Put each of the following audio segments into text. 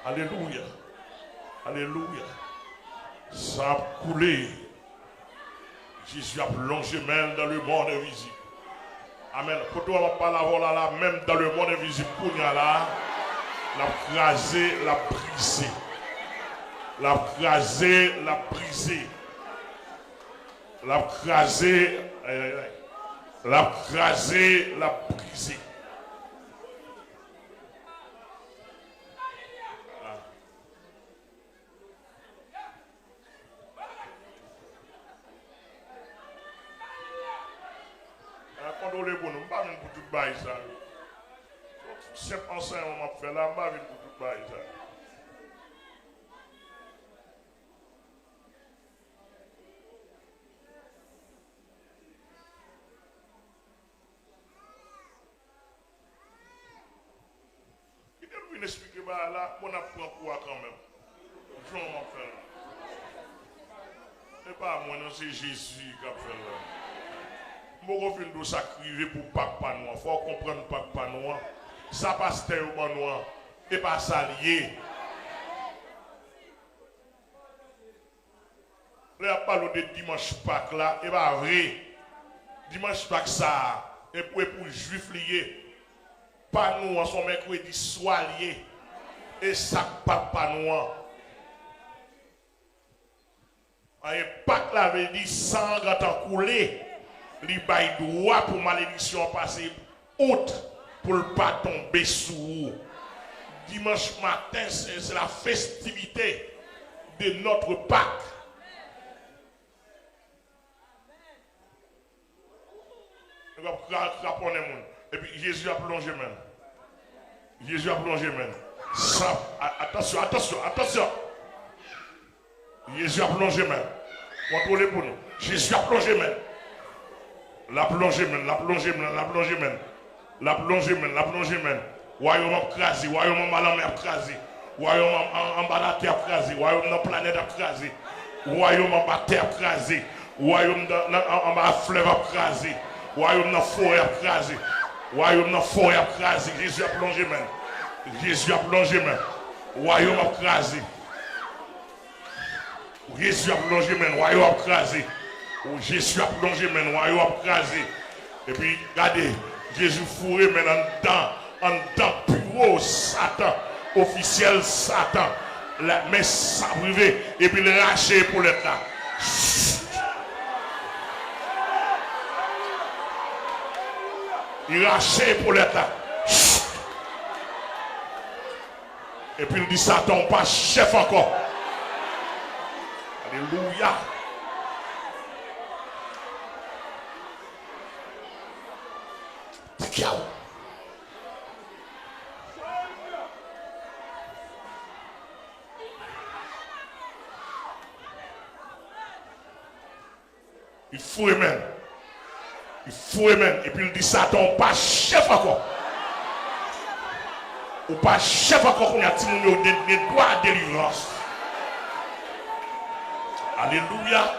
Alléluia. Alléluia. Ça a coulé. Jésus a plongé même dans le monde invisible. Amen. Quand on va parler là, même dans le monde invisible, qu'on y a là, la crasé, la brisé. La crasé, la brisé. La crasé, la crasé, la brisé. Quand on est bon, on ne va pas venir pour tout bail ça. C'est enseignement on m'a fait là, on va venir pour tout bail ça. Il vient expliquer là, on apprend quoi quand même. Je vais m'en faire. Ce n'est pas moi, non, c'est Jésus qui a fait là. Je vais de sacrifier pour papa noir. Il faut comprendre papa noir. Ça passe tellement noir. Et pas s'allier. Là, on parle de dimanche Pâques là. Et pas vrai. Dimanche Pâques ça. Et pour les juifs liés. Pas noir, son mercredi soir lié. Et ça papa noir. Et Pâques là veut dire sang a coulé. Il bail droit pour malédiction passer haute pour ne pas tomber sous vous. Dimanche matin, c'est la festivité de notre Pâques. Et puis Jésus a plongé même. Jésus a plongé même. Attention, attention, attention. Jésus a plongé même. Contrôlez pour nous. Jésus a plongé même. La plongée même, la plongée même, la plongée même. La plongée même, la plongée même. Royaume crasé, royaume malamé crasé. Royaume en bas de la terre crasé, royaume dans la planète crasé. Royaume en bas de terre crasé. Royaume en bas de fleuve crasé. Royaume dans la forêt crasé. Royaume dans la forêt crasé. Jésus a plongé même. Jésus a plongé même. Royaume crasé. Jésus a plongé même. Royaume crasé. Jésus a plongé maintenant, royaume a crasé. Et puis, regardez, Jésus fourré maintenant en dedans, bureau Satan, officiel Satan. La messe privée, et puis le raché pour l'être là. Il raché pour l'être là. Et puis il dit Satan, pas chef encore. Alléluia. Il faut même. Il faut même. Et puis il dit Satan, pas chef encore. Ou pas chef encore qu'on a des droits de délivrance. Alléluia.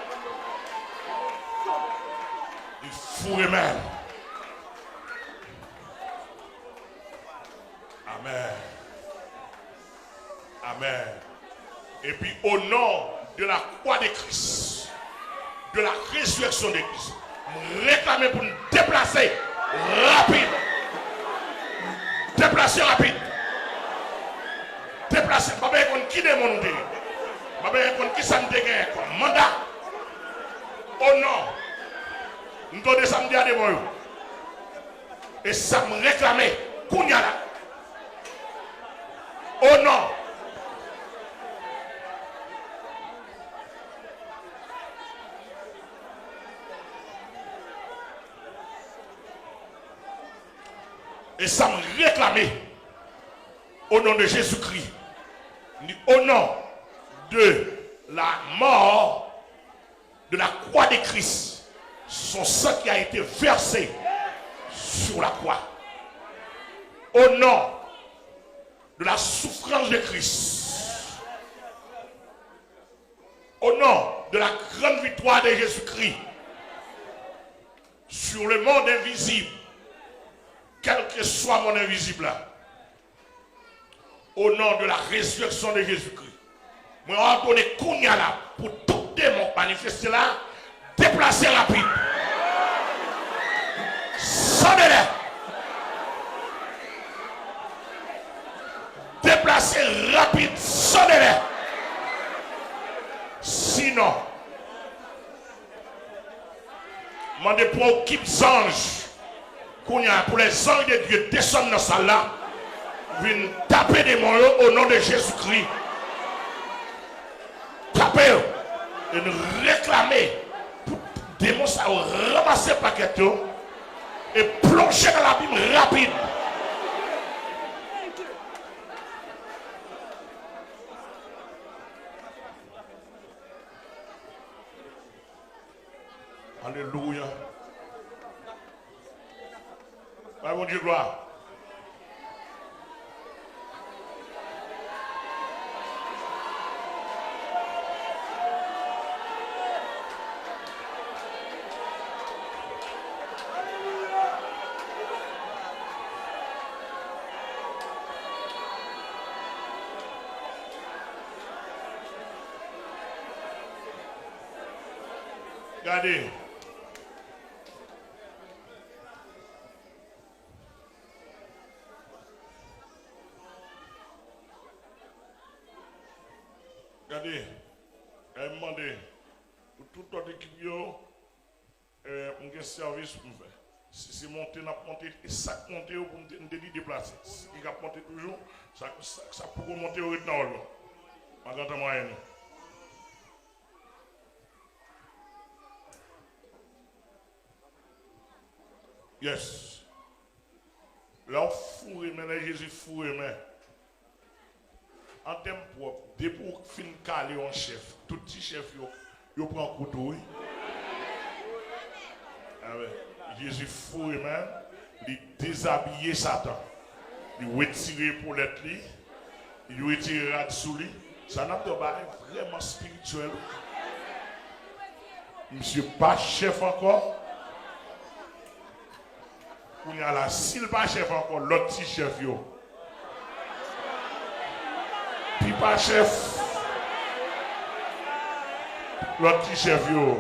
Il faut même. Amen. Amen. Et puis au nom de la croix de Christ, de la résurrection de Christ, réclamer pour nous déplacer rapide. Déplacer rapide. Déplacer. Papa, qui demande de Papa, qui s'en dégaine comme mandat. Au nom. Nous donnons samedi à des mots. Et ça me réclamer. Kounyala. Au nom. Et ça me réclamer au nom de Jésus-Christ, au nom de la mort de la croix de Christ, son sang qui a été versé sur la croix, au nom de la souffrance de Christ, au nom de la grande victoire de Jésus-Christ sur le monde invisible, quel que soit mon invisible là, au nom de la résurrection de Jésus-Christ. Moi, on donne Kounia là pour tout démon manifesté là, déplacer rapide. Sonnez-les. Déplacer rapide, sonnez-les. Sinon, demandez pour équipe anges, pour les anges de Dieu descendent dans la salle là, viennent taper des mots au nom de Jésus-Christ. Taper et nous réclamer pour démons ça ramasser le paquet et plonger dans l'abîme rapide. Alléluia. Ouais, mon Dieu, gloire. Regardez. Regardez, elle m'a demandé pour toute notre équipe, mon service pour me faire. Si c'est monté, on a monté, et ça monté pour me déplacer. Si il a monté toujours, ça pourrait monter au rythme. Ma grande moyenne. Yes. Là, on fourre, mais Jésus fourre, mais. En termes propres, dès pour fin caler un chef, tout petit chef, il prend un couteau. Oui. Ah ouais. Jésus fourre, même, il déshabille Satan. Il retire pour l'être, il retire rad sous lui. Ça n'a pas vraiment spirituel. Monsieur pas chef encore. Il y a là, s'il pas chef encore, l'autre petit chef yo. Puis pas chef. L'autre petit chef yo.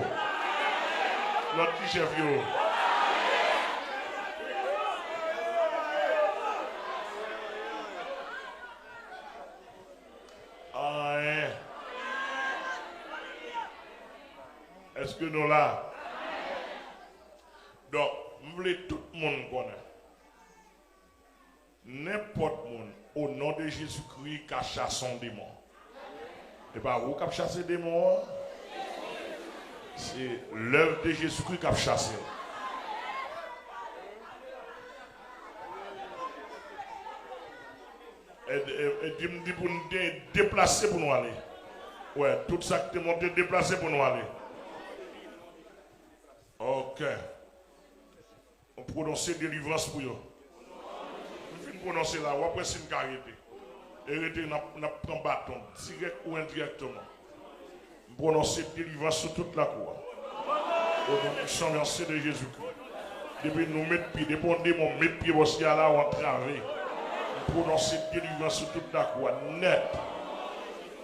L'autre petit chef yo. Ah, hein. Est-ce que nous là? Donc, vous voulez tout le monde connaître. N'importe monde au nom de Jésus-Christ qui a chassé un démon. Et pas vous qui a chassé des démons. C'est l'œuvre de Jésus-Christ qui a chassé. Et dit pour nous déplacer pour nous aller. Ouais, tout ça qui est monté déplacer pour nous aller. Ok. On prononce délivrance pour eux. On finit prononcer là, ou après c'est une carité. Et on prend bâton, direct ou indirectement. On prononce délivrance sur toute la cour. Au nom du sang versé de Jésus-Christ. Depuis nous mettre pied, depuis on démon mettre pied au ciel là, on travaille. On prononce délivrance sur toute la cour. Net.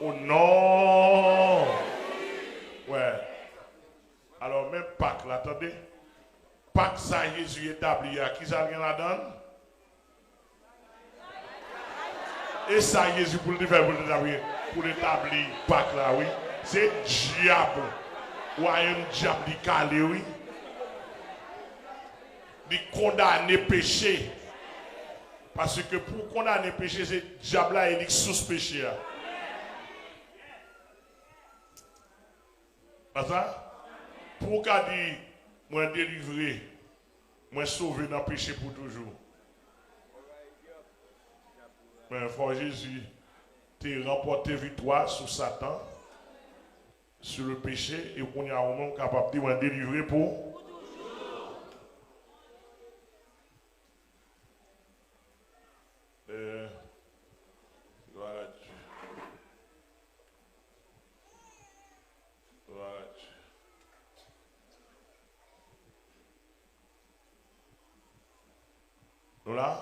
Au nom. Ouais. Alors même Pâques, là, attendez. Pâques, ça Jésus établi, à qui ça vient là-dedans? Et ça Jésus pour le faire, pour l'établir Pâques là, oui. C'est diable. Ou un diable qui calé, oui. Il condamne péché. Parce que pour condamner péché, c'est diable là, il est sous péché. Pas ça? Pour qu'à dire, moi délivré, moi sauvé dans le péché pour toujours. Mais frère Jésus, tu as remporté victoire sur Satan, sur le péché, et qu'on y a un homme capable de dire, moi délivré pour. Nous là,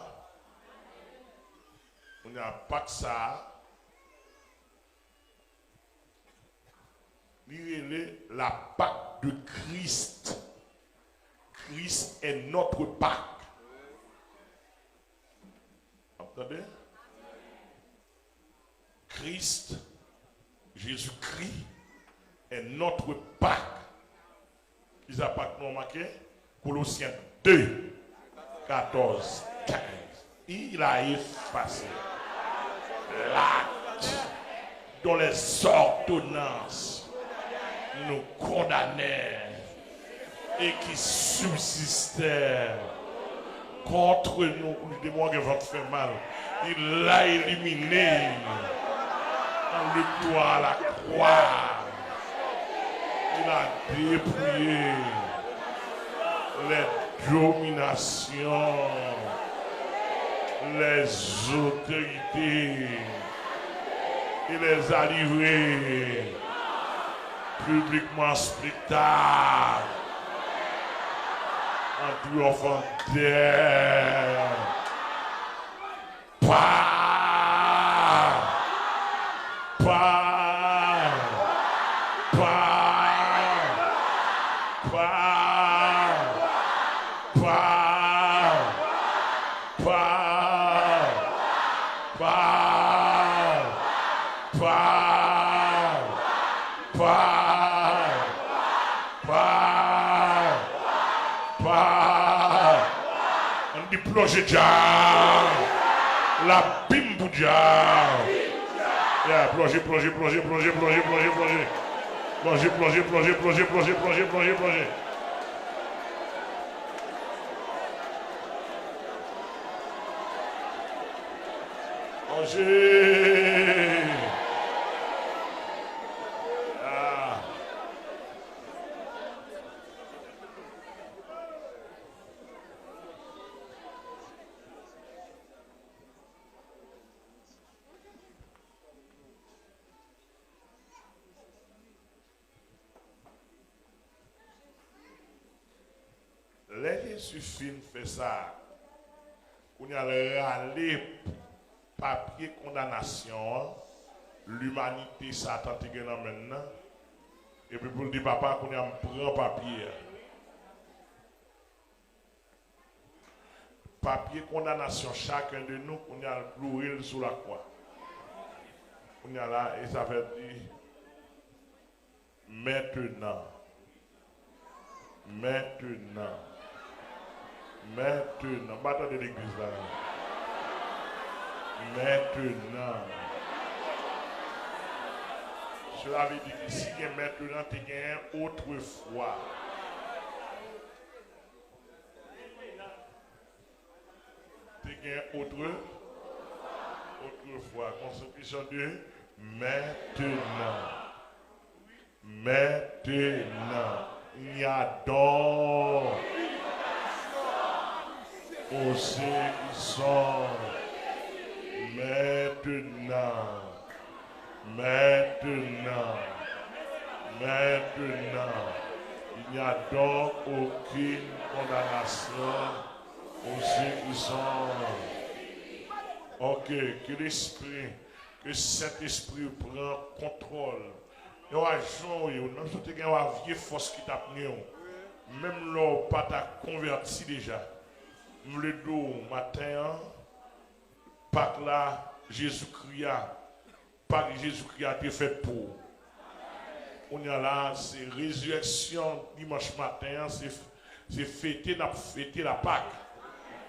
on n'y a pas que ça. Il est la Pâque de Christ. Christ est notre Pâque. Entendez? Christ, Jésus-Christ, est notre Pâque. Ils a Pâque non marqué? Colossiens 2, 14, 15. Il a effacé l'acte dont les ordonnances nous condamnaient et qui subsistaient contre nous. Dis-moi que votre fait mal. Il l'a éliminé en le croix à la croix. Il a dépouillé les dominations, les autorités. Il les a livrés publiquement en spectacle, en triomphant d'elle. On dit plongez déjà la bim pour déjà. Plongez. Plongez. Les suffit fait ça. On a râlé papier condamnation, l'humanité s'attend maintenant. Et puis pour dire papa qu'on a prend papier. Papier condamnation chacun de nous qu'on a cloué sous la croix. On a là et ça veut dire maintenant. Bataille de l'église là. Maintenant. Cela veut dire que si maintenant tu gagnes autrefois. Tu gagnes autrefois. Constitution de maintenant. Il y a donc aussi ils sont maintenant. Il n'y a donc aucune condamnation pour ceux qui sont. Ok, que l'esprit, que cet esprit prend contrôle. Et on a joué, on a une force qui t'a pris. Même là, pas t'a converti déjà. Le dos matin, Pâques là, Jésus-Christ a été fait pour. On est là, c'est résurrection dimanche matin, c'est fêter la Pâques.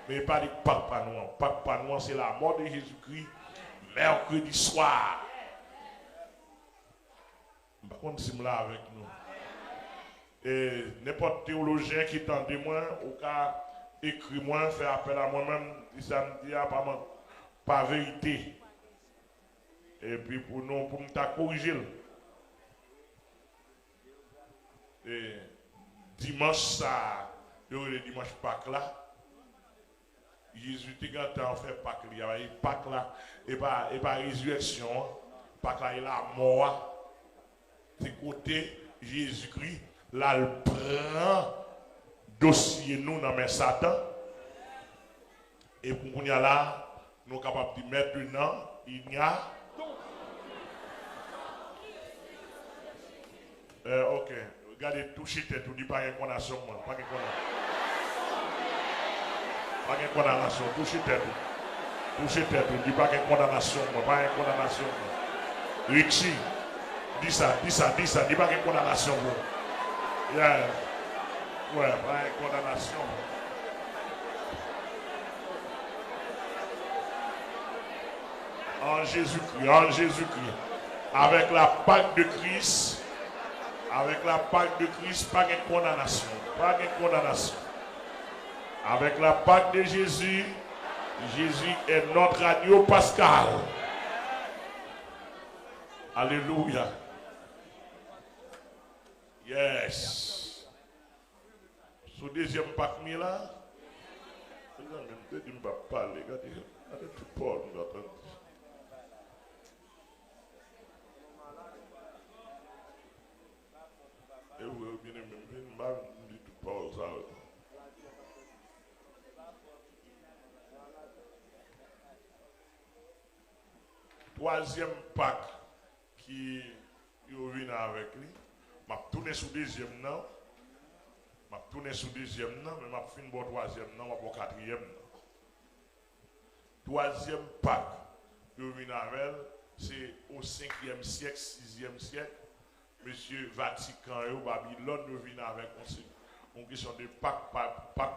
Mais pas de Pâques pas noir. Pâques pas noir, c'est la mort de Jésus-Christ, mercredi soir. Par contre, c'est là avec nous. Et n'importe théologien qui tente de moi, au cas écrit moi, fait appel à moi-même, ça me dit pas vérité. Et puis pour nous, pour nous corriger. Et dimanche ça, le dimanche Pâques là, Jésus était en fait Pâques, il y a Pâques là, et pas résurrection, Pâques là, il a mort. C'est côté Jésus-Christ, là, il prend dossier nous dans mes Satan. Et pour qu'on y a là, nous sommes capables de dire maintenant, il y a. Ok, regardez, touchez tête, vous dites pas une condamnation, pas une condamnation, touchez tête, vous dites pas une condamnation, pas une condamnation. Richie, dis ça, dis pas une condamnation. Yeah. Ouais, pas une condamnation. En Jésus-Christ, avec la Pâque de Christ, pas de condamnation, pas de condamnation. Avec la Pâque de Jésus, Jésus est notre agneau pascal. Alléluia. Yes. Ce deuxième Pâque là, je ne vais pas parler, regardez tout Paul nous attend. Et vous venez me dire tout Paul ça. Troisième Pâque qui vient avec lui, je vais tourner sur le deuxième nom. Je vais tourner sur le deuxième nom, mais je vais finir le troisième nom, je vais le quatrième nom. Troisième Pâque qui vient avec, c'est au 5e siècle, 6e siècle. Monsieur Vatican et Babylone nous vient avec une question de Pâque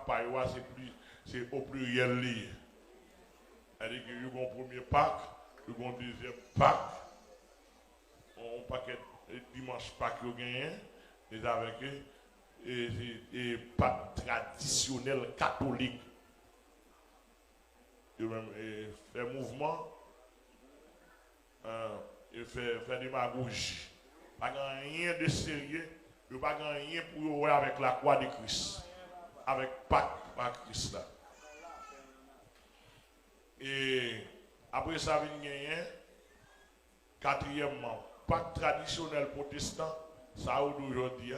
païwa, c'est au pluriel lié. C'est-à-dire qu'il y a un premier Pâque, il y a un deuxième Pâque, on paquet dimanche Pâque qui gagné, et avec et Pâque traditionnel catholique. Il fait mouvement, il fait démagogie. Pas rien de sérieux, il n'y a pas rien pour voir avec la croix de Christ, avec Pâque par Christ là. Et après ça, vient gagner. Quatrièmement, Pâque traditionnel protestant, ça aujourd'hui.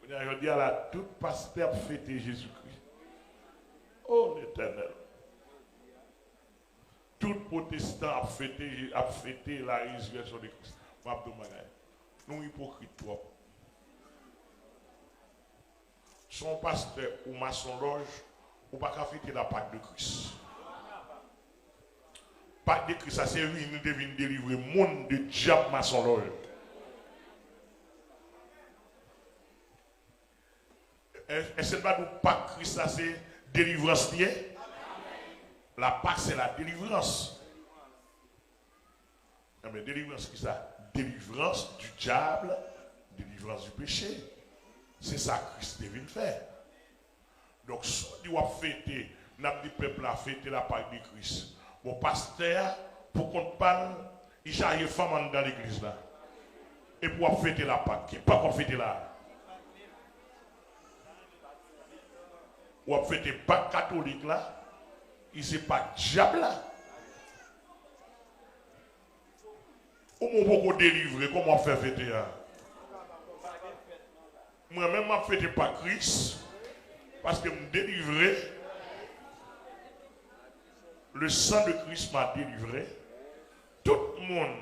Aujourd'hui, là, tout pasteur fêter Jésus-Christ. Oh l'Éternel. Tout protestant a fêté la résurrection de Christ. Nous hypocrites trop. Son pasteur ou maçon loge, ou pas qu'à fêter la Pâque de Christ. Pâque de Christ, ça c'est lui, nous devons délivrer le monde de diable maçon loge. Est-ce que le Pâque de Christ, ça c'est délivrance liée? La Pâque c'est la délivrance. Mais délivrance qui ça? Délivrance du diable, délivrance du péché. C'est ça que Christ devait faire. Donc, si on doit fêter, n'a dit peuple a fêté la Pâque de Christ. Mon pasteur, pour qu'on parle, il charge femme dans l'église là. Et pour fêter la Pâque, qui n'est pas qu'on fêter là. Ou fêter Pâque catholique là, il n'est pas diable là. Comment on peut délivrer, comment on fait fêter hein? Moi-même, je ne fête pas Christ, parce que me délivrer, le sang de Christ m'a délivré. Tout le monde,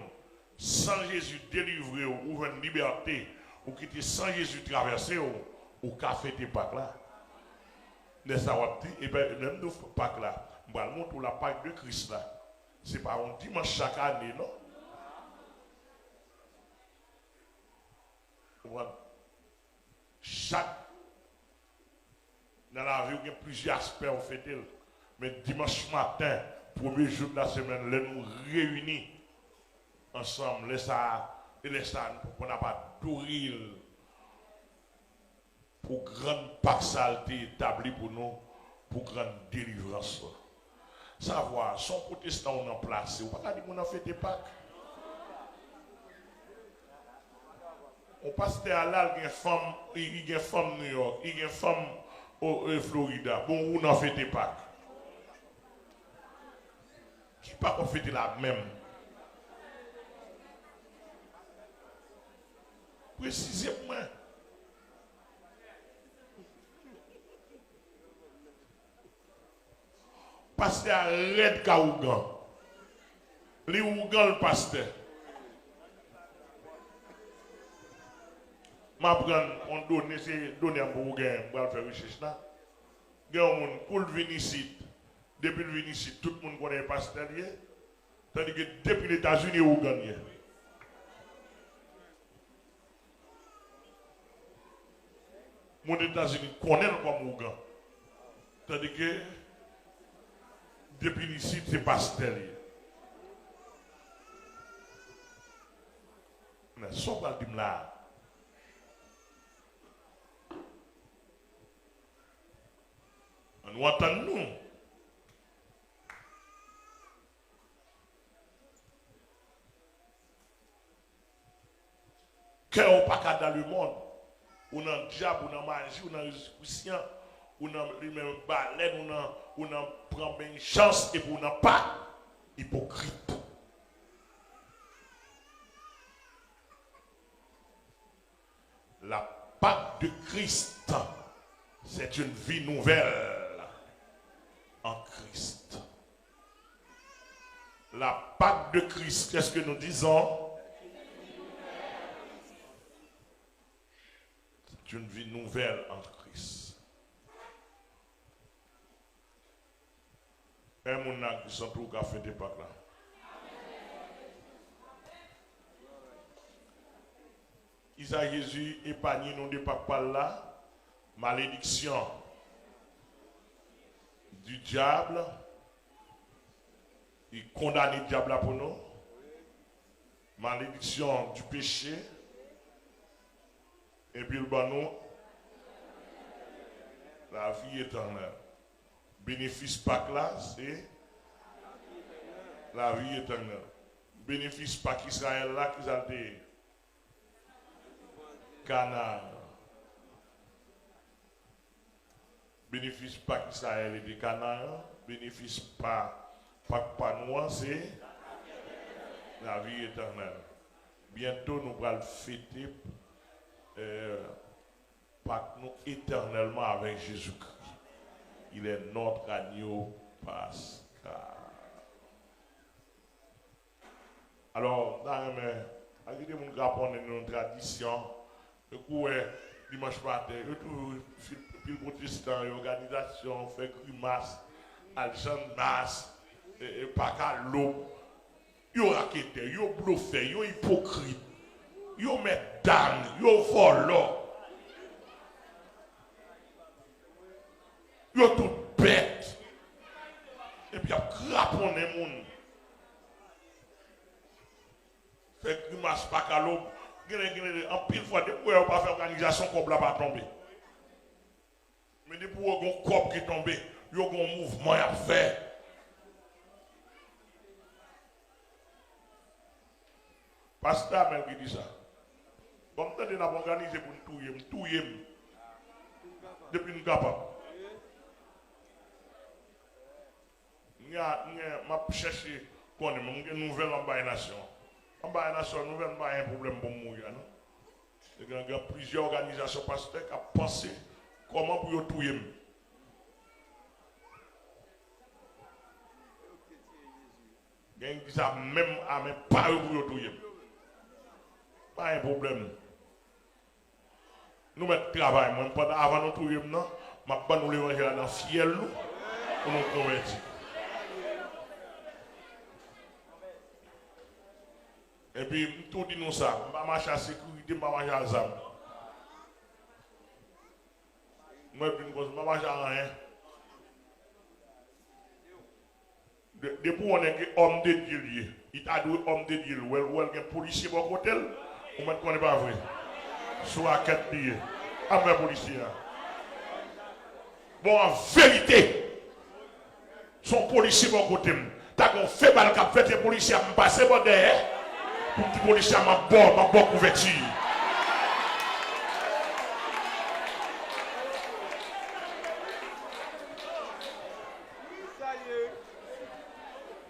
sans Jésus délivrer ou une liberté, ou qui était sans Jésus traverser, ou qu'a fêter Pâques là. Mais ça va dire, et bien même de Pâques là, je vais montrer la Pâque de Christ là. Ce n'est pas un dimanche chaque année, non? Chaque dans la vie, il y a plusieurs aspects au fait. Mais dimanche matin, premier jour de la semaine, nous réunis ensemble, pour n'a pas touril pour grande partialité établie pour nous, pour grande délivrance. Savoir, son protestant en place, ou pas dire qu'on a fait des Pâques. On passe à là, il y a une femme New York, il y a une femme au Florida. Bon, on a fait des Pâques. Qui pas qu'on fait la même. Précisément. pasteur arrête Kaougan. Li ougan le pasteur. Ma prendre on donne c'est donner pour ougan pour faire recherche là. Gen moun pour venir ici. Depuis le venir ici, tout le monde connaît le pasteur lié. Tandis que depuis les États-Unis ougan lié. Mon États-Unis connaît comme ougan. Tandis que depuis ici c'est pasteur lié. Mais ça va dire là. Nous entendons. Qu'est-ce pas dans le monde? On a un diable, on a magie, on a un christian, on a lui-même baleine, on a prend bien une chance et on n'a pas hypocrite. La Pâque de Christ, c'est une vie nouvelle en Christ. La Pâque de Christ, qu'est-ce que nous disons? C'est une vie nouvelle en Christ. Et mon âme qui sont tout à fait des Pâques là. Isa Jésus épargne nous de Pâques là. Malédiction du diable. Il condamne le diable pour nous. Malédiction du péché. Et puis le nous la vie éternelle. Bénéfice Pâques là, c'est la vie éternelle. Bénéfice Pâques Israël là, qui a été Canaan. Bénéfice Pâques Israël et des Canaan. Bénéfice pas noir, c'est la vie éternelle. Bientôt nous allons fêter Pâques nous éternellement avec Jésus-Christ. Il est notre agneau pascal. Alors, dans mon rapport de nos traditions, le coup dimanche matin, le protestant, l'organisation fait grimace, alchande masse, pas qu'à l'eau. Yo raquette, yo bluffé, yo hypocrite, yo met dan, yo volant. Yo tout bête. Et puis, il y a craponné moun. Fait grimace pas qu'à l'eau. En pile fois, depuis on pas faire organisation comme là pas tomber. Mais depuis on a un corps qui est tombé, il y a un mouvement à faire. Pasteur même qui dit ça. Comme ça, on a organisé pour nous touyer. Depuis nous capables. Je cherche une nouvelle en bas de la nation. En bas de la nation, nous n'avons pas un problème pour mourir. Il y a plusieurs organisations pasteurs qui ont pensé comment pour tout y il y a qui ça même à mes pas pour tout y pas un problème. Nous mettons travail, avant nous tout y non, je vais nous l'évangile dans le ciel pour nous convertir. Et puis, tout dit nous ça, je vais marcher à la sécurité, je vais marcher à l'âme. Moi, je ne vais marcher à rien. Depuis qu'on est homme de Dieu, il a dit homme de Dieu, ou un policier pour côté, on ne connaît pas vrai. Soit 4 billets, après policier. Bon, en vérité, son policier pour côté, t'as qu'on fait mal cap fait les policiers à me passer par derrière. Pour que les policiers m'a bon couverture.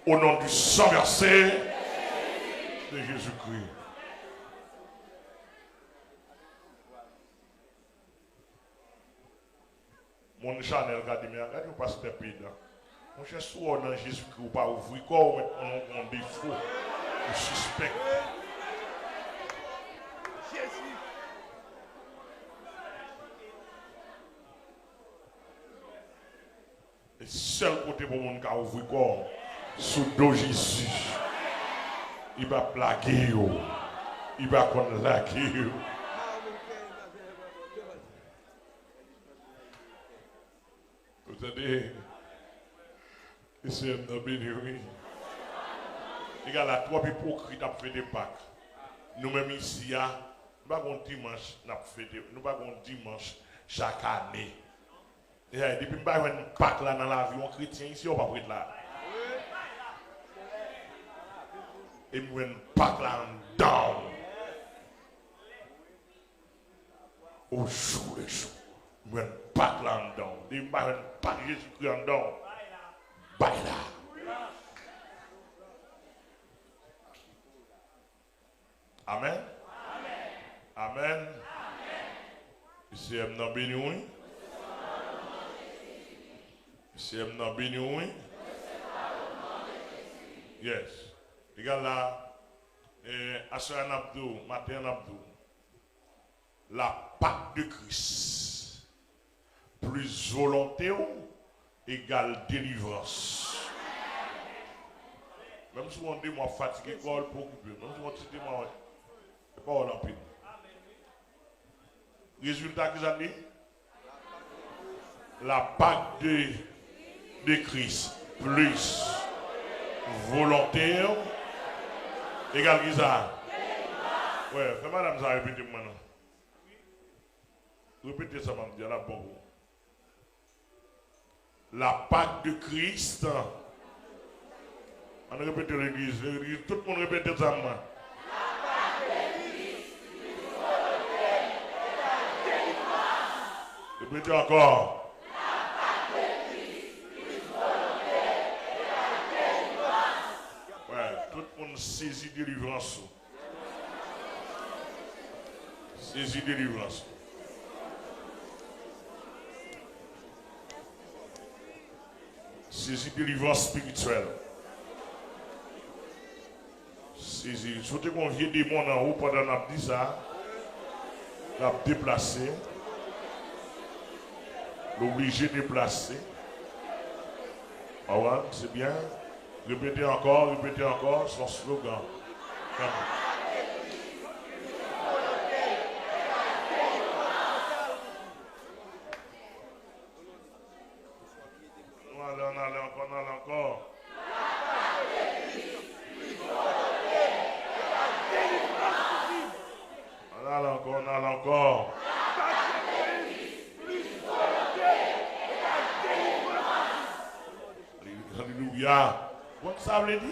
Au nom du sang versé de Jésus-Christ. Mon Chanel, regardez-moi, regardez-moi, pasteur Pida. Mon cher, soit dans Jésus-Christ, ou pas ouvrir corps, on défaut, on suspect. Le seul côté pour mon cas ouvrir corps, sous dos Jésus, il va plaquer, il va qu'on laquer. Vous savez, c'est un béni, oui. Les gars, là, trois hypocrites ont fait des Pâques. Nous-mêmes ici, nous n'avons pas dimanche, nous n'avons dimanche chaque année. Et depuis que nous avons une Pâques là dans l'avion chrétien, ici, on ne va pas là. Et nous avons une Pâques là en down. Au jour le jour. Nous avons une Pâques là en down. Et nous avons une Pâques Jésus-Christ en down. Bye là. Amen. Amen. C'est un béni, oui. C'est un béni, oui. Yes. Regarde là, Assoyan Abdou, Matin Abdou, la Pâque de Christ, plus volonté égale délivrance. Même si on dit moi fatigué, quoi, pour occuper. Même si on dit moi, c'est pas en pile. Résultat que j'ai dit, la Pâque de Christ, plus volontaire, égale qui ça? Ouais, fais madame ça, répétez maintenant. Répétez ça, madame, là, bon. La Pâque de Christ. On répète l'église, tout le monde répète ça. Répétez encore. Ouais, tout le monde saisit délivrance. Saisit délivrance. Saisit délivrance spirituelle. Si vous qu'on vient des mondes en haut pendant qu'on a dit ça, on a déplacé, l'obligé de déplacer. Ah c'est bien. Répétez encore, son slogan. On allait encore. On a encore. Alléluia. Vous savez dire?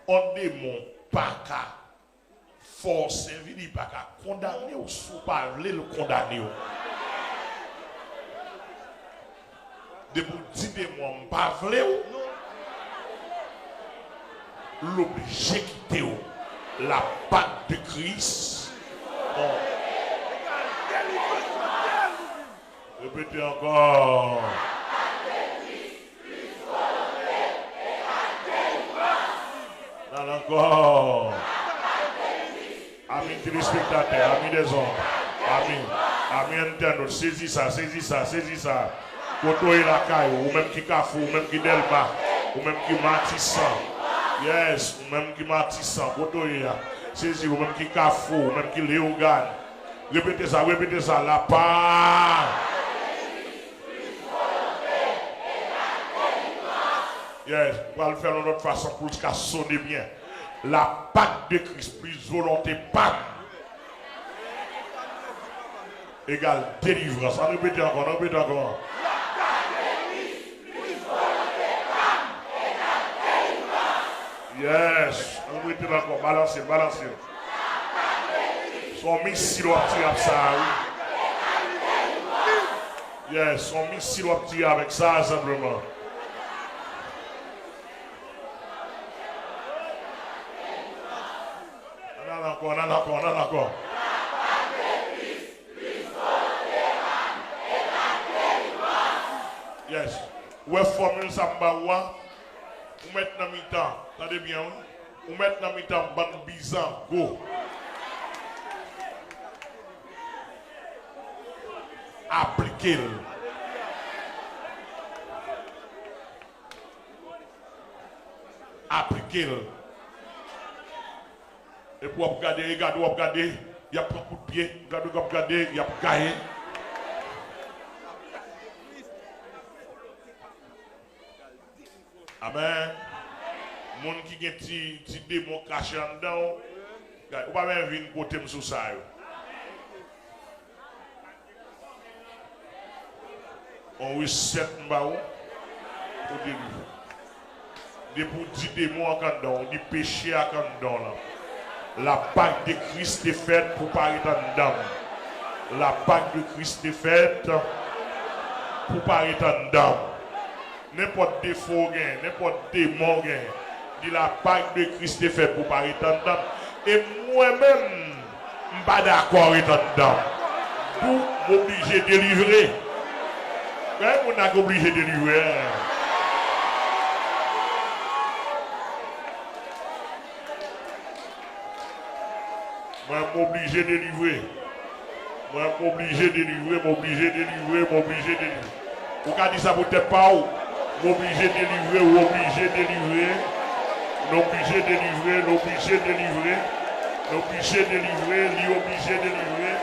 On démon pas qu'à forcer, il pas qu'à condamner ou sous parler le condamner. De vous dire démon pas vrai l'obligé quitter la Pâque de Christ. Répétez encore. Non, encore. Amis téléspectateurs, amis des hommes, amis internautes, saisis ça. Koto et la caille, ou même qui Kafou, ou même qui Delma, ou même qui Matissan. Yes, ou même qui Matissan, Koto et la. Saisis, ou même qui Kafou, ou même qui Léogan. Répétez ça, la part. Yes, on va le faire de notre façon pour que ça sonne bien. La Pâque de Christ plus volonté, Pâque égale délivrance. On répète encore. Yes, on répète encore. Balancez. Son missile va tirer ça. Oui. Yes, son missile va tirer avec ça simplement. On a encore. Yes. Ouais, formule ça m'a ou mettre dans mi-temps, attendez bien, ou mettre dans mi-temps, bande bizarre, go. Appliquez-le. Appliquez-le. Et pour regarder, regarder, il y a pas de coup de pied, regarder, il y a gaillé. Amen. Moun qui a un petit démon caché en dedans, on va même venir côté sous ça. On reset mbao pour délivrer. Des petits démons en dedans, des péchés en dedans. La Pâque de Christ est faite pour paraître en dedans. La Pâque de Christ est faite pour paraître en dedans. N'importe défaut, n'importe démon, dit la Pâque de Christ est faite pour paraître en dedans. Et moi-même, je ne suis pas d'accord avec en dedans. Vous m'obligez de délivrer. Vous n'êtes pas obligé de délivrer. Moi, je suis obligé de délivrer. Moi, je suis obligé de délivrer, m'obligé de délivrer. Vous avez dit ça pour peut-être pas où? M'obligé de délivrer, ou obligé de délivrer. L'obligé de délivrer, l'obligé de délivrer. L'obligé de délivrer, l'obligé de délivrer.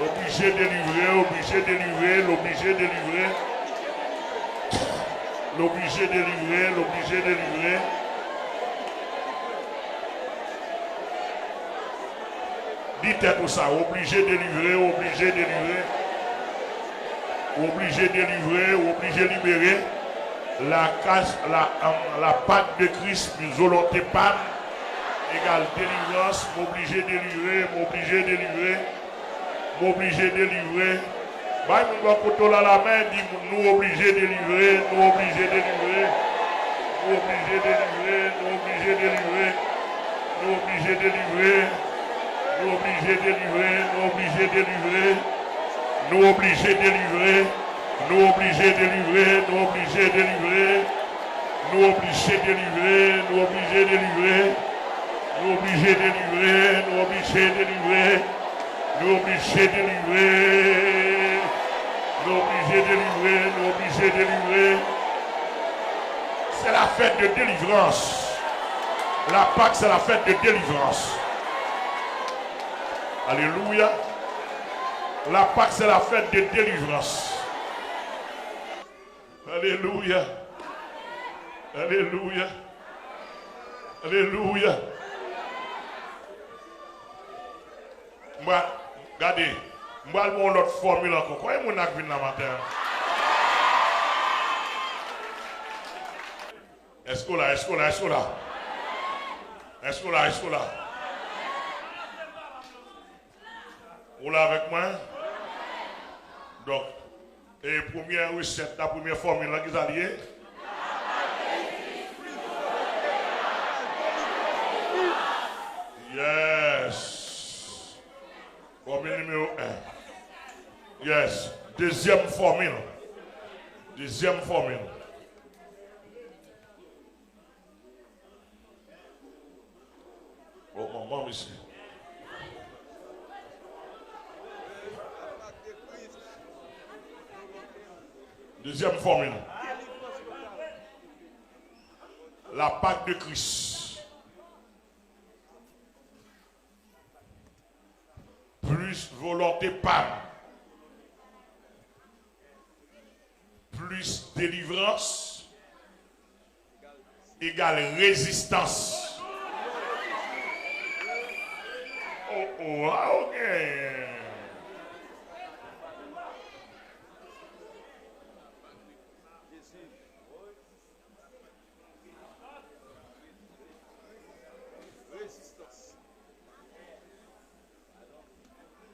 Obligé de délivrer, obligé de délivrer, l'obligé de délivrer. L'obligé de délivrer, l'obligé de délivrer. Dites tout ça, obligé de délivrer, obligé de délivrer. Obligé de délivrer, obligé de libérer. La Pâque de Christ, volonté pas égale délivrance, m'obligé de délivrer, m'obligé de délivrer. M'obligé de délivrer. Bah, nous avons couteau à la main, dit nous obligés de délivrer, nous obligés de délivrer, nous obligés de délivrer, nous obligés de délivrer, nous obligés de délivrer, nous obligés de délivrer, nous obligés de délivrer, nous obligés de délivrer, nous obligés de délivrer, nous obligés de délivrer, nous obligés de délivrer, nous obligés de délivrer, nous obligés de délivrer, nous obligés de délivrer. Nous obligés de délivrer, nous obligés de délivrer, nous obligés de délivrer. C'est la fête de délivrance. La Pâque, c'est la fête de délivrance. Alléluia. La Pâque, c'est la fête de délivrance. Alléluia. Alléluia. Alléluia. Moi, regardez, moi, je vais une autre formule encore. Comment est-ce que vous avez matin? Est-ce que là? Vous là avec moi? Donc, et première recette, la première formule, là, qu'ils alliés? Yes. Formule numéro 1. Yes. Deuxième formule. Oh, maman, ici. Deuxième formule. La Pâque de Christ. Plus volonté pas. Plus délivrance égale résistance. Ok.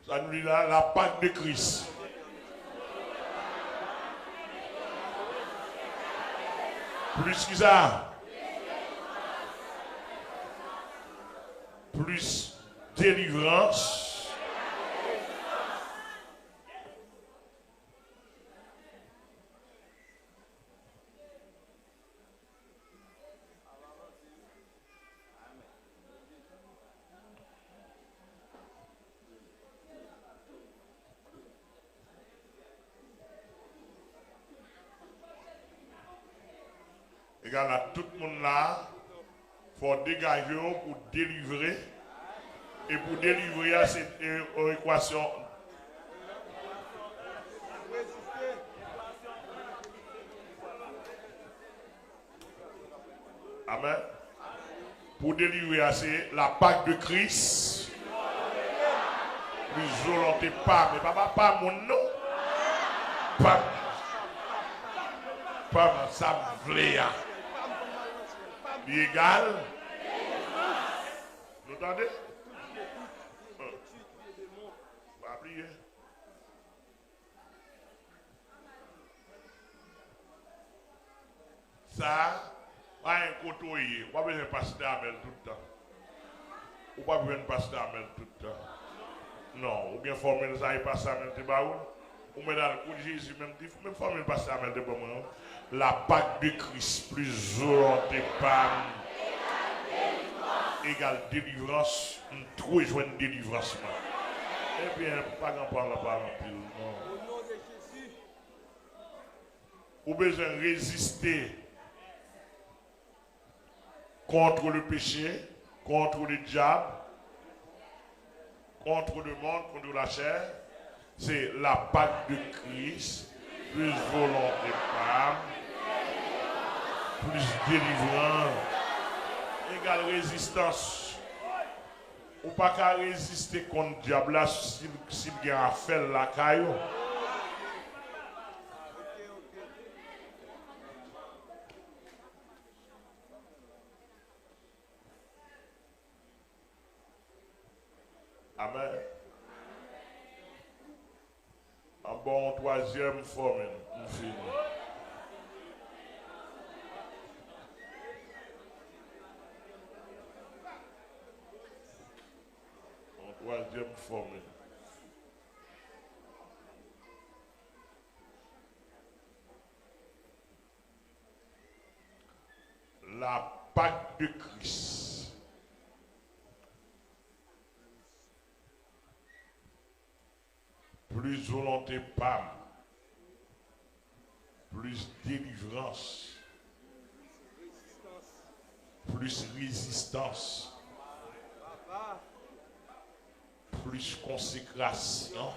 Ça nous dit là, la Pâque de Christ. Plus que ça. Plus délivrance. Égal à tout le monde là, il faut dégager pour délivrer. Et pour délivrer cette équation. Amen. Pour délivrer, c'est la Pâque de Christ. Plus volonté pas, mais pas mon nom. Pas ça vlé. Légal. Vous entendez? Pas oublier. Ça, pas un côtoyer. On va besoin de passer d'Amel tout le temps. On va besoin de passer d'Amel tout le temps. Non, ou bien former ça et passer d'Amel de Baoul. Ou bien dans le coup de Jésus, même former passer d'Amel de Baoul. La Pâque de Christ, plus volonté pas égale délivrance. Trop joindre délivrance. Eh bien, pas grand parle la parole en pile. Non. Ou besoin de résister contre le péché, contre le diable, contre le monde, contre la chair. C'est la Pâque de Christ, plus volonté femme, plus délivrance, égale résistance. Ou pas qu'à résister contre le diable s'il y a affaire la caillou. Amen. Un bon troisième formule, nous finissons. Troisième formule. La Pâque de Christ. Plus volonté pas, plus délivrance, plus résistance. Plus consécration,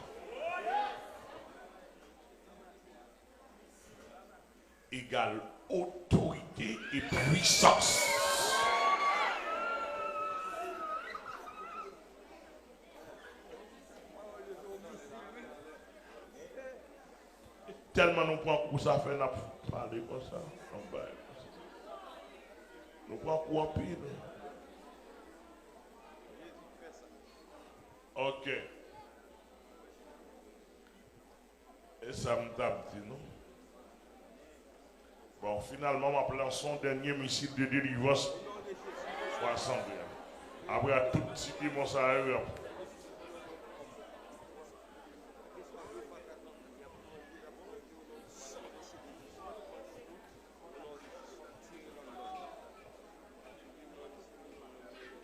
égale autorité et puissance. Tellement nous prenons coup ça fait, nous parler comme ça. Nous prenons coup en pile. Ok. Et ça me tape, non? Bon, finalement, on va son dernier missile de délivrance 60. Après, à tout petit qui vont s'arrêter.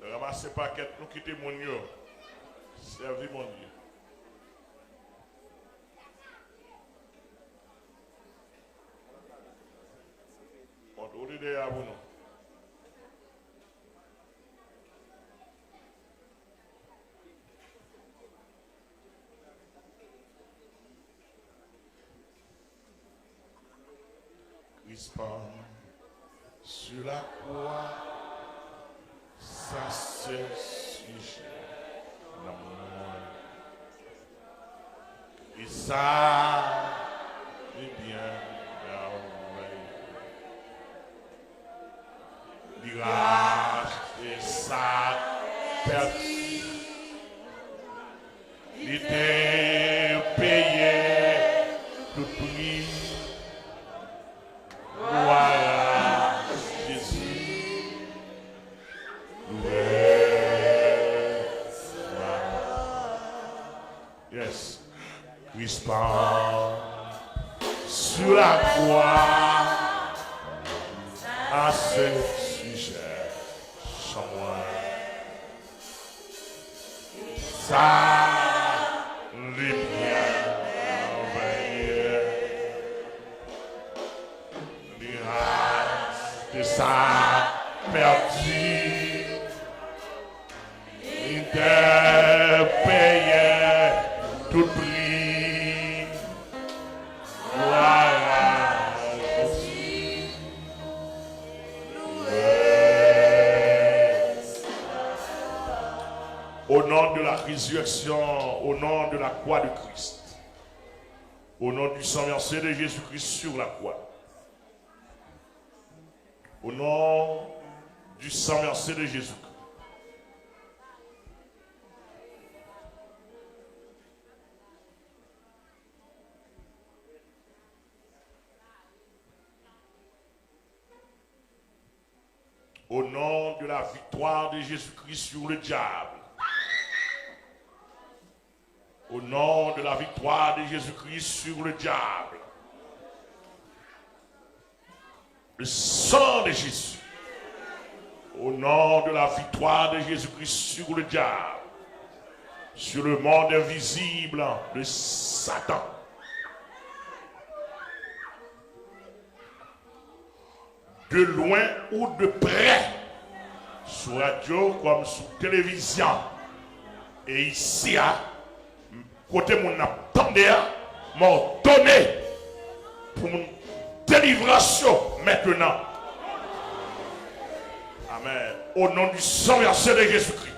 Ramassez paquet, nous quittez mon Dieu. Servez mon Dieu. On doit dire à vous. Christ sur la croix, ça c'est sujet. Et ça, eh bien, l'irage et sa perdu. Il était payé le prix. Voilà Jésus. Yes. Christ sur la croix à ce sujet. Someone. Ça les bien envahir. Les races de ça perdu. Il te payait tout prix. Voilà. Au nom de la résurrection, au nom de la croix de Christ, au nom du sang versé de Jésus-Christ sur la croix, au nom du sang versé de Jésus-Christ, au nom de la victoire de Jésus-Christ sur le diable, au nom de la victoire de Jésus-Christ sur le diable, le sang de Jésus, au nom de la victoire de Jésus-Christ sur le diable, sur le monde invisible de Satan, de loin ou de près, sur radio comme sur télévision, et ici, côté mon attendé, m'ont donné pour mon délivrance maintenant. Amen. Au nom du sang versé de Jésus-Christ,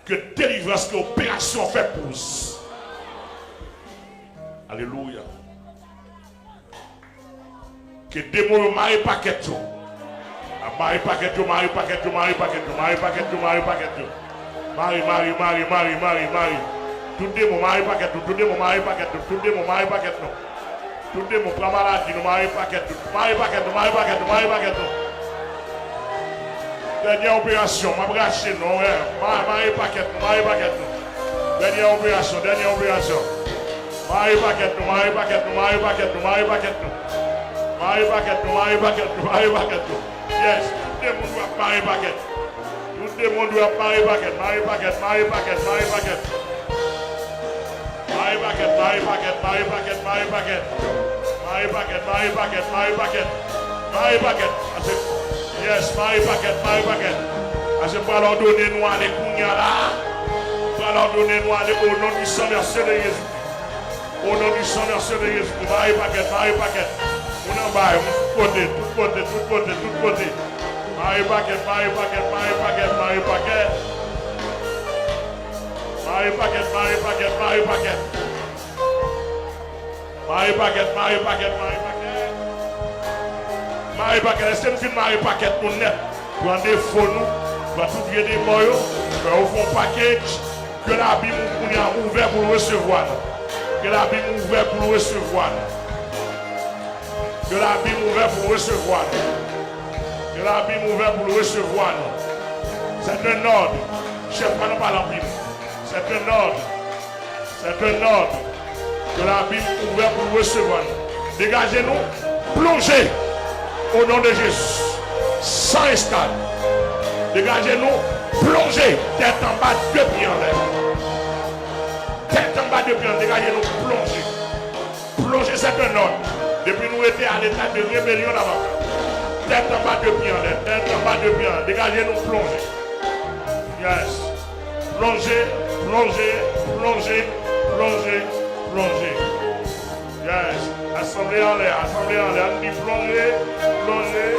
que délivrance, que opération fait pousse. Alléluia. Que démon marie paquet. Marie paquet, Marie paquet, Marie paquet, Marie paquet, Marie paquet. Marie. Tout démon marie paquet, tout démon marie paquet, tout démon marie paquet. Tout démon prend maladie, marie paquet, Marie paquet, Marie paquet, Marie paquet. Dernière opération, m'a braché, non, Marie paquet, Marie paquet. Dernière opération. Marie paquet, Marie paquet, Marie paquet, Marie paquet. Marie paquet. Yes, tout le monde doit Marie paquet. Tout le monde doit Marie paquet. Marie paquet. Marie paquet. Marie paquet. Marie paquet. Marie paquet. Marie paquet. Marie paquet. Marie paquet. Marie paquet. Marie paquet. Marie paquet. Yes, Marie paquet. Marie paquet. Je vais leur donner nous aller Kounia là. Je vais leur donner nous aller au nom du sang versé de Jésus. Au nom du sang versé de Jésus. Marie paquet. Marie paquet. On en bas, tout côté. Marie paquet. Marie paquet. Marie paquet. Marie paquet. Marie paquet. Marie paquet. Marie paquet. Marie paquet. Marie paquet. Marie paquet. Marie paquet. Est-ce que nous filmons Marie paquet pour net? Pour un défaut nous, pour tout bien des moyens, pour au fond paquet, que la Bible est ouverte pour le recevoir. Que la Bible est ouverte pour le recevoir. Que la Bible est ouverte pour recevoir. Que la Bible est ouverte pour le recevoir. C'est un ordre. Je ne sais pas, non pas la Bible. C'est un ordre. C'est un ordre. Que la Bible est ouverte pour le recevoir. Dégagez-nous. Plongez au nom de Jésus. Sans escale. Dégagez-nous. Plongez. Tête en bas, deux pieds en l'air. Tête en bas, deux pieds en l'air. Dégagez-nous. Plongez. Plongez, c'est un ordre. Depuis nous étions à l'état de rébellion là-bas. Tête en bas de pied en l'air. Tête en bas de pied en l'air. Dégagez-nous, plongez. Yes. Plongez, plongez, plongez, plongez, plongez. Yes. Assemblée en l'air, assemblée en l'air. On dit plongez, plongez.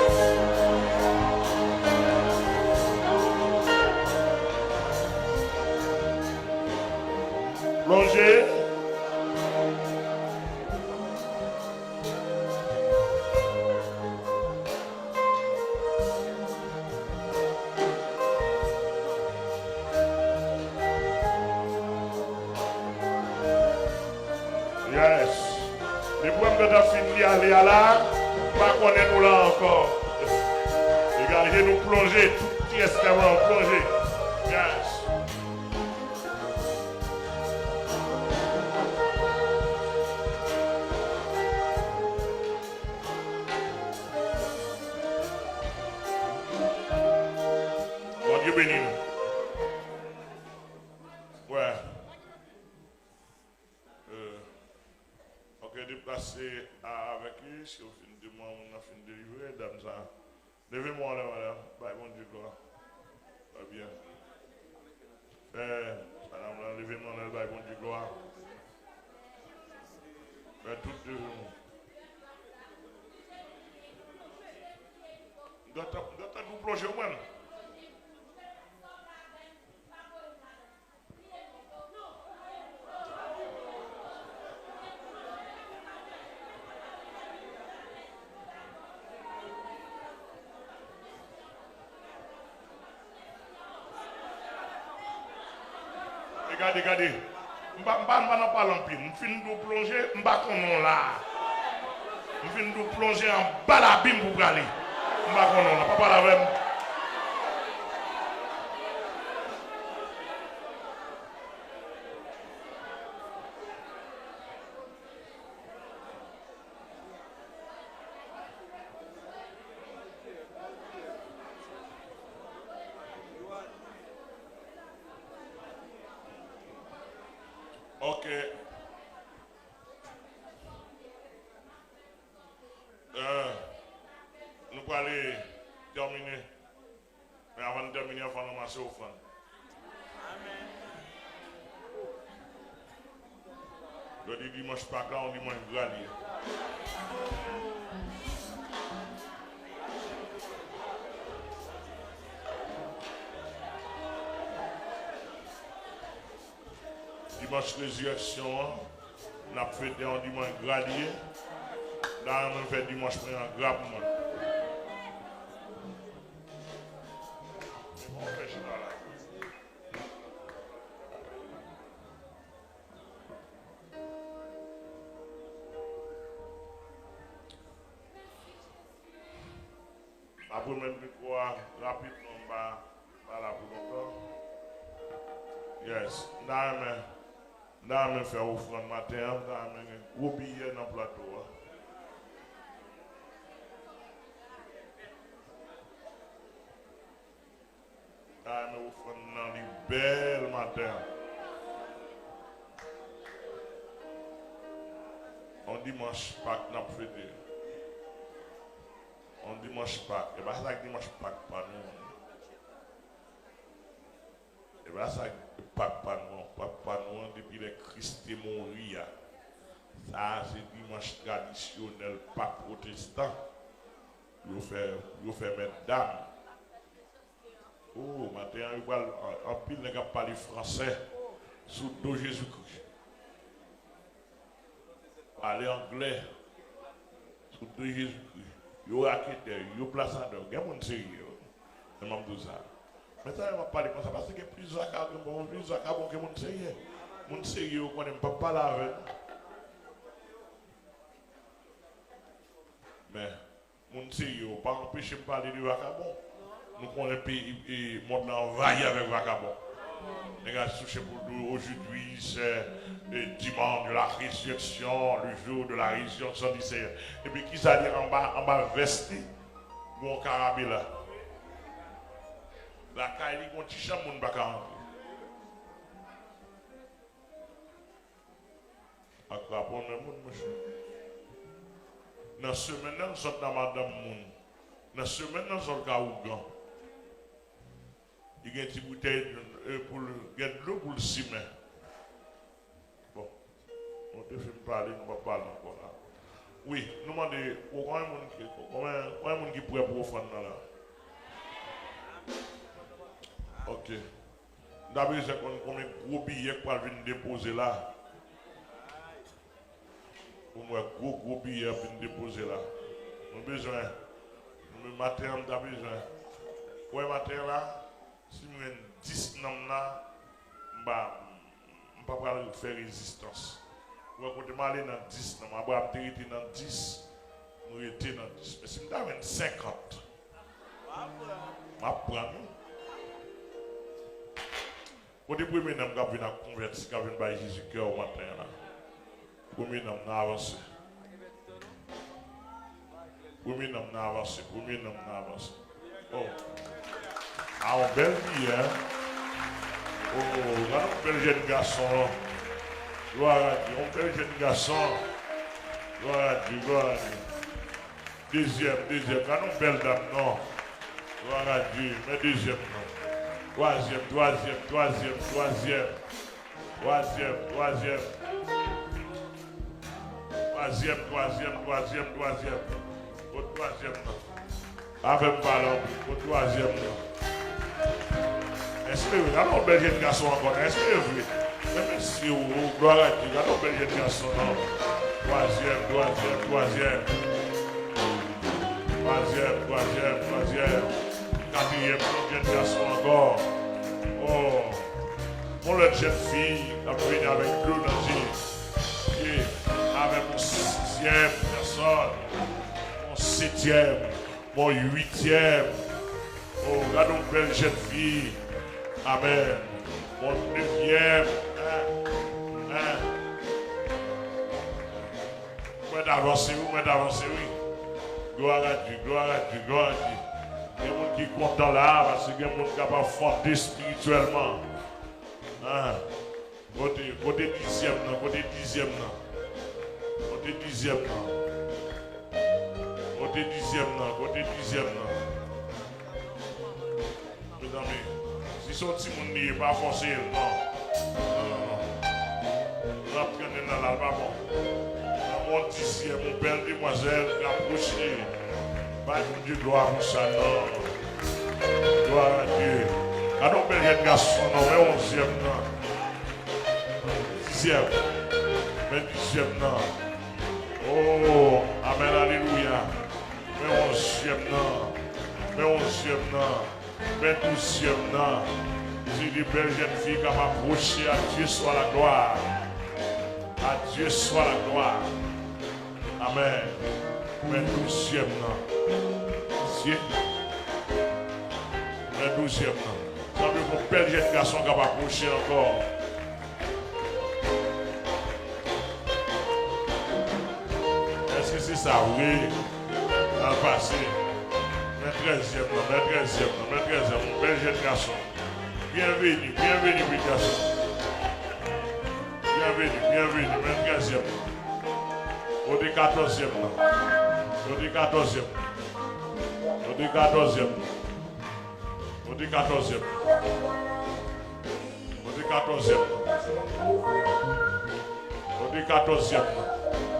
Plongez. Yes. Les problèmes de ta fille aller à là, pas connaître nous là encore. Regardez, nous plonger, tout qui est plonger. Yes. Bon Dieu béni nous. Ouais. Ok, déplacer avec lui, si on finit de moi, on a fini de livrer, dame ça. Levez-moi là, voilà. Bah, bon Dieu, gloire. Pas bien. Madame, là, levez-moi là, bah, bon Dieu, gloire. Toutes deux. Doit vous plonger au moins. Regardez. Je ne vais pas parler en pile. Je finis de plonger, je ne vais pas là. Je finis de plonger en bas la bim pour aller. Je ne vais pas là. Papa la même. Ok. Nous allons aller terminer. Mais avant de terminer, il faut nous masser au fond. Le dimanche pas là, on dimanche granier. Dimanche résurrection, on a fait un dimanche granier. Là, on fait dimanche pris un grappe. Après même micro rapidement, pas là pour longtemps. Yes, là, faire offrande matin, là, un gros billet dans le plateau. Là, on offrande dans les belles matin. On dimanche Pâques, n'a pas fait. On dimanche Pâques. Et bien, ça dimanche Pâques, pas nous. Et bien, ça Pâques, pas nous, depuis le Christ est mort. Ça, c'est dimanche traditionnel, Pâques protestant. Il fait mettre dame. Oh, maintenant, il va en pile, il parler français sous dos Jésus-Christ. Parler anglais sous dos Jésus-Christ. Yo raqueteur, yo plaçadeur, il y a mon sérieux. Je m'en dis ça. Mais ça, je vais parler comme ça parce que plusieurs cas, plusieurs cas, bon, que mon sérieux. Mon sérieux, on ne peut pas parler avec. Mais, mon sérieux, pas empêcher de parler de vagabond. Nous connaissons pays monde envahi avec vagabond. Les gars, touché pour nous aujourd'hui, c'est le dimanche de la résurrection, le jour de la résurrection du Seigneur. Et puis qui ça dit en bas vesti, mon carabé là. La caille, mon petit champ, mon bacan. Akrapon, monsieur. Dans ce semaine, nous sommes dans Madame Moun. Dans ce semaine, nous sommes dans Ougan. Il y a une petite bouteille pour de l'eau pour le ciment. Bon, on te fait parler, on va parler encore là. Oui, nous demandons combien de monde qui pourrait pour offrande là. Ok. D'abord, c'est combien de gros billets pour venir déposer là. Pour moi, gros billets pour venir déposer là. Nous avons besoin. Nous matin, nous avons besoin. Ouais, matin là. Si nous avons 10 noms là, je ne peux pas faire résistance. Quand je aller dans 10 noms, je vais aller dans 10, nous étions dans 10. Mais si nous avons 50, je vais prendre. Quand je premier nom qui vient convertir, qui vient Jésus cœur au matin, premier nom n'a avancé. Premier nom n'a avancé. Premier nom n'a avancé. Oh. Ah, un bel vie, hein? Oh, un bel jeune garçon. Gloire à Dieu, un bel jeune garçon. Gloire à Dieu, gloire à Dieu. Deuxième, quand une belle dame, non. Gloire à Dieu. Mais deuxième. Troisième. Au troisième. Avec ballon. Au troisième. Est-ce que vous avez un bel jeune garçon encore? Est-ce que vous voulez? Merci, gloire à Dieu. Vous avez un bel jeune garçon. Troisième. Quatrième, jeune garçon encore. Oh, mon jeune fille a venu avec deux dans et avec mon sixième personne, mon septième, mon huitième. Oh, regarde une belle jeune fille. Amen. Mon neuvième. Vous d'avancer, oui. Gloire à Dieu. Il y a des gens qui sont contents là parce qu'il y a des gens qui sont capables de fonder spirituellement. Côté dixième. Mes amis, si son petit monde n'est pas forcé, non. On va prendre dans l'album. Mon dixième, mon belle demoiselle, approchez. Pas de gloire pour ça, non. Gloire à Dieu. Quand on belle garçon, non, mais onzième, non. Dixième, mais dixième, non. Oh, amen, alléluia. Mais onzième, non. Mais douzième, non. Si les belles jeunes filles qui m'approcher, à Dieu soit la gloire. À Dieu soit la gloire. Amen. Mais douzième, non. Mais douzième, non. Ça veut dire qu'on belle jeune garçon qui m'approcher encore. Est-ce que c'est ça? Oui. Dans le passé. Mais 13e, mon bel jeune garçon. Bienvenue, petit garçon. Bienvenue, mais 13e. Au 14e.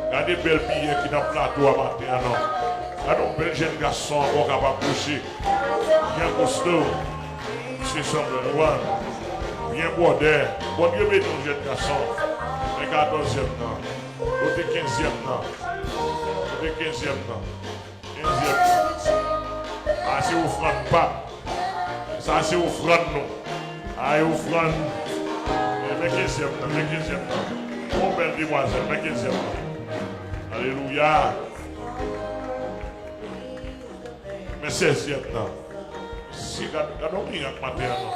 Regardez belle billets qui n'a pas plateau à matin, non. Regardez un bel jeune garçon encore capable de bouger. Bien costaud. C'est son besoin. Bien bordé. Bon Dieu bénisse un jeune garçon. Le 14e, non. Le 15e, non. Le 15e, non. 15e. Ah, c'est offrande pas. Ça, c'est offrande, non. Ah, offrande. Mais 15e, non. Mon belle demoiselle, mais 15e, non. Alléluia. Mais 16e, non. Si, regardons bien le matin, non.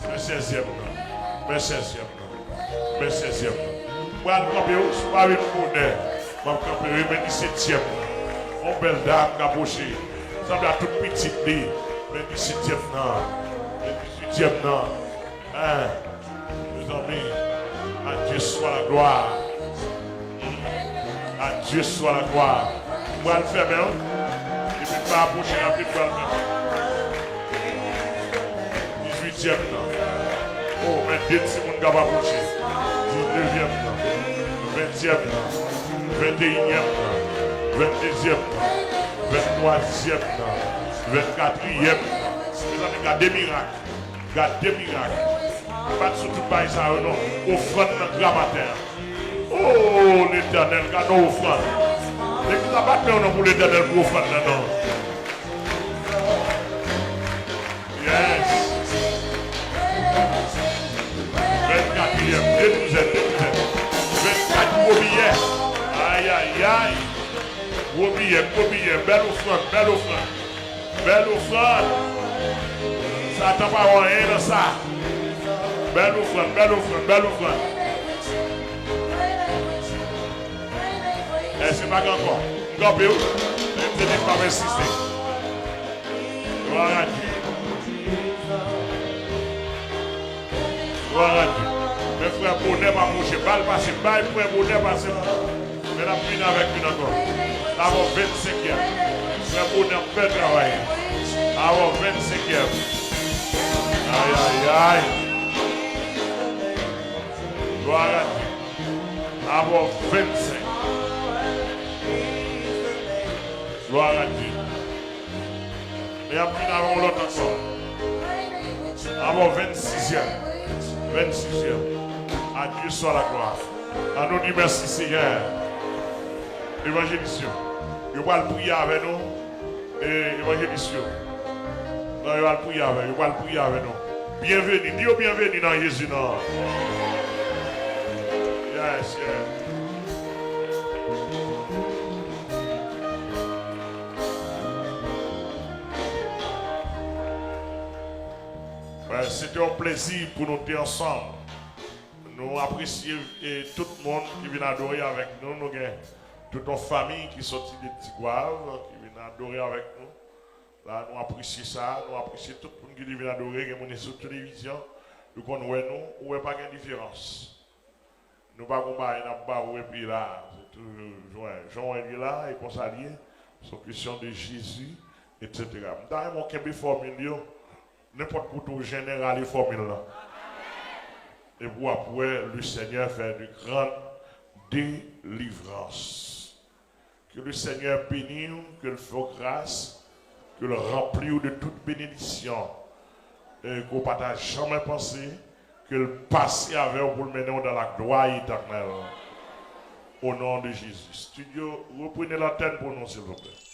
Mais 16e, non. Mais 16e, non. Mais 16e, non. Moi, je ne pas avec le bonheur. Je vais camper, mais 17e. Mon belle dame qui a approché. Ça va être tout petit, mais 17e, non. Mais 18e, non. Hein? Mes amis, à Dieu soit la gloire. À Dieu soit la gloire. Moi, je le fais bien. Et puis, je vais approcher la petite balle. 18e, non. Oh, mais deux petits monde qui va approcher. 19e, non. 20e, non. 21e, non. 22e, non. 23e, non. 24e, non. Regardez des miracles. Regardez des miracles. Pas surtout pas ça, non. Offrande notre matin. Oh, l'Éternel, regardons offrande. Et vous n'avez pas peur pour l'Éternel pour offrande, non. Yes. 24e, 24 gros billets. Aïe, aïe, aïe. Gros billets. Belle offrande. Belle offrande. Ça n'attend pas rien dans ça. Belle offrande. Est-ce que pas encore? Encore plus. Je ne vais pas insister. Gloire à Dieu. Mes frères, bonheur va moucher. Balle passer. Balle frère, bonheur passer. Mais la fine avec une encore. D'abord 25e. Frère, bonheur, fait travail. Avant 25e. Aïe, aïe, aïe. Gloire à Dieu. Avant 25. Gloire à Dieu. Et après, avant l'autre encore. Avant 26e. 26e. À Dieu soit la gloire. À nous dire merci Seigneur. Évangéliste. Je vais le prier avec nous. Et évangéliste. Non, je vais le prier avec nous. Je vais le prier avec nous. Bienvenue. Dis bienvenue dans Jésus. Non. Yes, yes. C'était un plaisir pour nous être ensemble. Nous apprécions tout le monde qui vient adorer avec nous. Nous avons toute notre famille qui sortit des Tigouaves, qui vient adorer avec nous. Là, nous apprécions ça. Nous apprécions tout le monde qui vient adorer, qui est sur la télévision. Nous connaissons nous, où il n'y a pas de différence. Nous ne pouvons pas et puis là, c'est toujours Jean est là et qu'on s'allie. C'est une question de Jésus, etc. Dans mon Québec formule, n'importe quoi général et formule là. Et pour après, le Seigneur fait de grandes délivrances. Que le Seigneur bénisse, que le fasse grâce, que le remplisse de toute bénédiction. Et qu'on ne partage jamais pensé, que le passe avec vous pour le mener dans la gloire éternelle. Au nom de Jésus. Studio, reprenez l'antenne pour nous, s'il vous plaît.